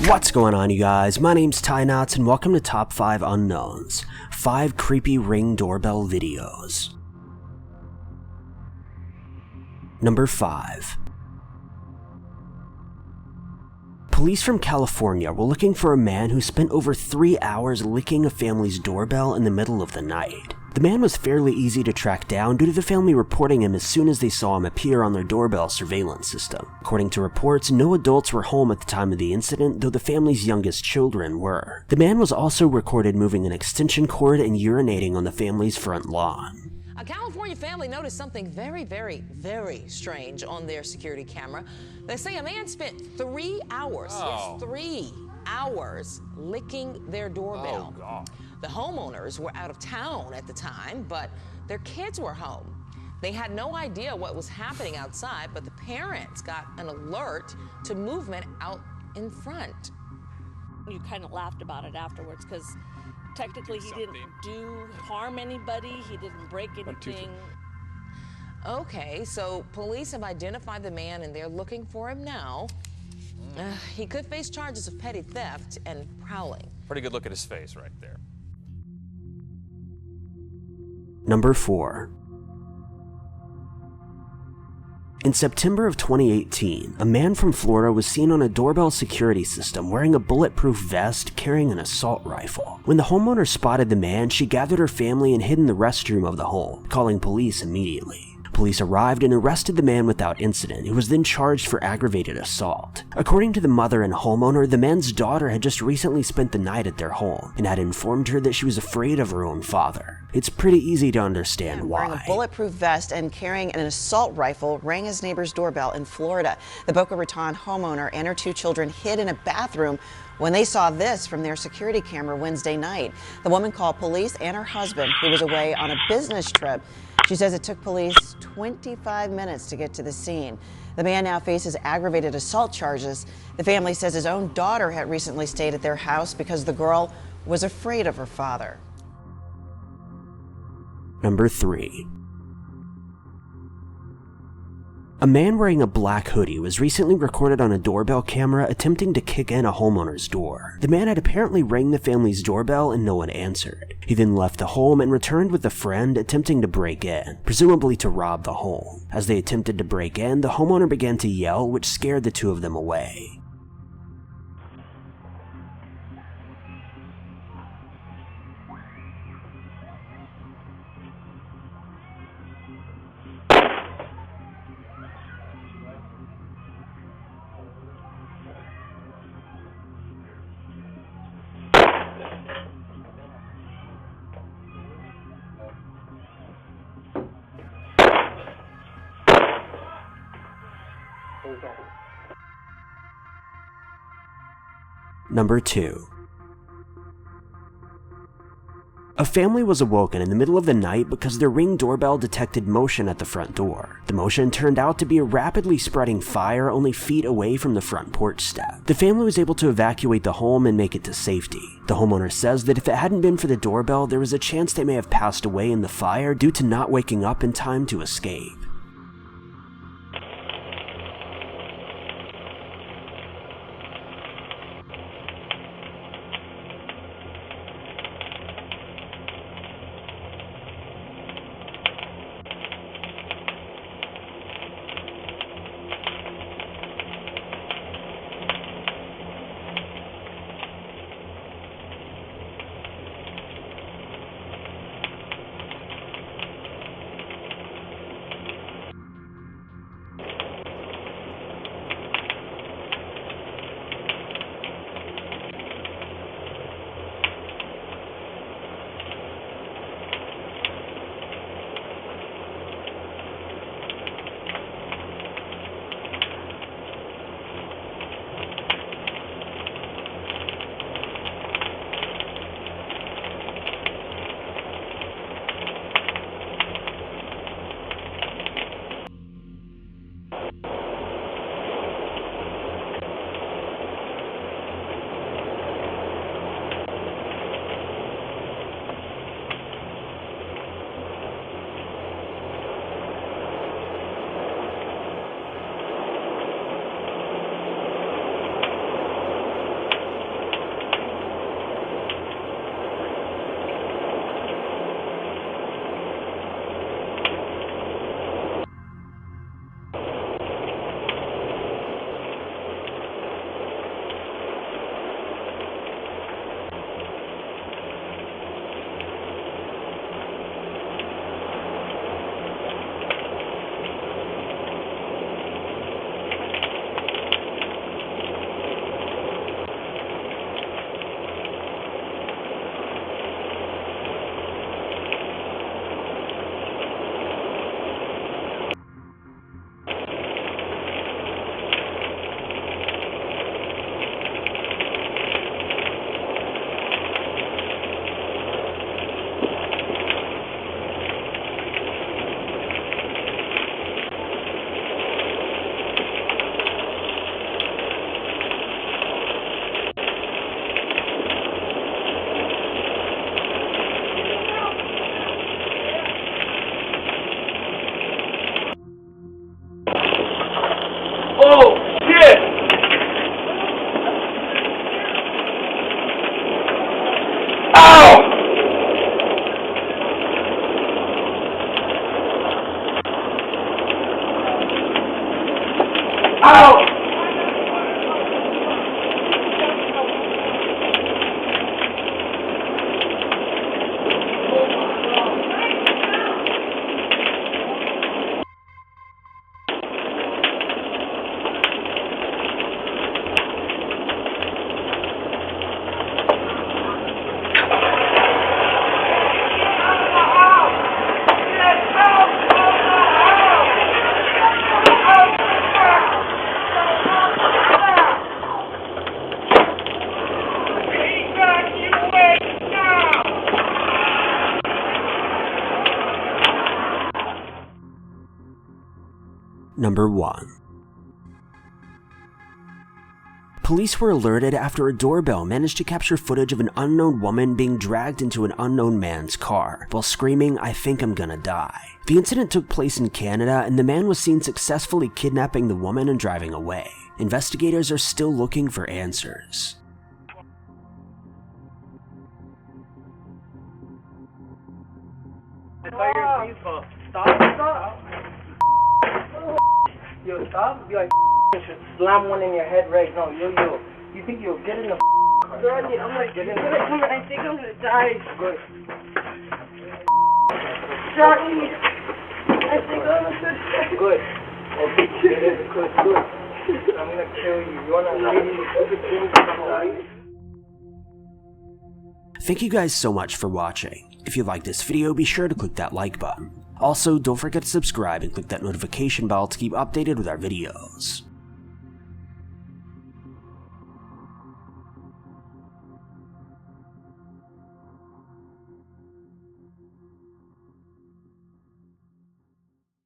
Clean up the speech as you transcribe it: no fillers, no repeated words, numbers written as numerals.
What's going on, you guys? My name's Ty Knots and welcome to Top 5 Unknowns. 5 creepy Ring doorbell videos. Number 5. Police from California were looking for a man who spent over 3 hours licking a family's doorbell in the middle of the night. The man was fairly easy to track down due to the family reporting him as soon as they saw him appear on their doorbell surveillance system. According to reports, no adults were home at the time of the incident, though the family's youngest children were. The man was also recorded moving an extension cord and urinating on the family's front lawn. A California family noticed something very strange on their security camera. They say a man spent 3 hours, yes, 3 hours, licking their doorbell. Oh, God. The homeowners were out of town at the time, but their kids were home. They had no idea what was happening outside, but the parents got an alert to movement out in front. You kind of laughed about it afterwards because technically he didn't harm anybody, he didn't break anything. Okay, so police have identified the man and they're looking for him now. He could face charges of petty theft and prowling. Pretty good look at his face right there. Number 4. In September of 2018, a man from Florida was seen on a doorbell security system wearing a bulletproof vest carrying an assault rifle. When the homeowner spotted the man, she gathered her family and hid in the restroom of the home, calling police immediately. Police arrived and arrested the man without incident, who was then charged for aggravated assault. According to the mother and homeowner, the man's daughter had just recently spent the night at their home and had informed her that she was afraid of her own father. It's pretty easy to understand why. Wearing a bulletproof vest and carrying an assault rifle rang his neighbor's doorbell in Florida. The Boca Raton homeowner and her 2 children hid in a bathroom when they saw this from their security camera Wednesday night. The woman called police and her husband, who was away on a business trip. She says it took police 25 minutes to get to the scene. The man now faces aggravated assault charges. The family says his own daughter had recently stayed at their house because the girl was afraid of her father. Number 3. A man wearing a black hoodie was recently recorded on a doorbell camera attempting to kick in a homeowner's door. The man had apparently rang the family's doorbell and no one answered. He then left the home and returned with a friend attempting to break in, presumably to rob the home. As they attempted to break in, the homeowner began to yell, which scared the 2 of them away. Number 2. A family was awoken in the middle of the night because their Ring doorbell detected motion at the front door. The motion turned out to be a rapidly spreading fire only feet away from the front porch step. The family was able to evacuate the home and make it to safety. The homeowner says that if it hadn't been for the doorbell, there was a chance they may have passed away in the fire due to not waking up in time to escape. out! Number 1. Police were alerted after a doorbell managed to capture footage of an unknown woman being dragged into an unknown man's car while screaming, "I think I'm gonna die." The incident took place in Canada, and the man was seen successfully kidnapping the woman and driving away. Investigators are still looking for answers. Yo, stop. Yo, I should slam one in your head right now. Yo. You think you'll get in the car? I'm like, get in the car. I think I'm gonna die. Good. Shot me. I think I'm gonna die. Good. Okay, good. I'm gonna kill you. You wanna leave? Thank you guys so much for watching. If you liked this video, be sure to click that like button. Also, don't forget to subscribe and click that notification bell to keep updated with our videos.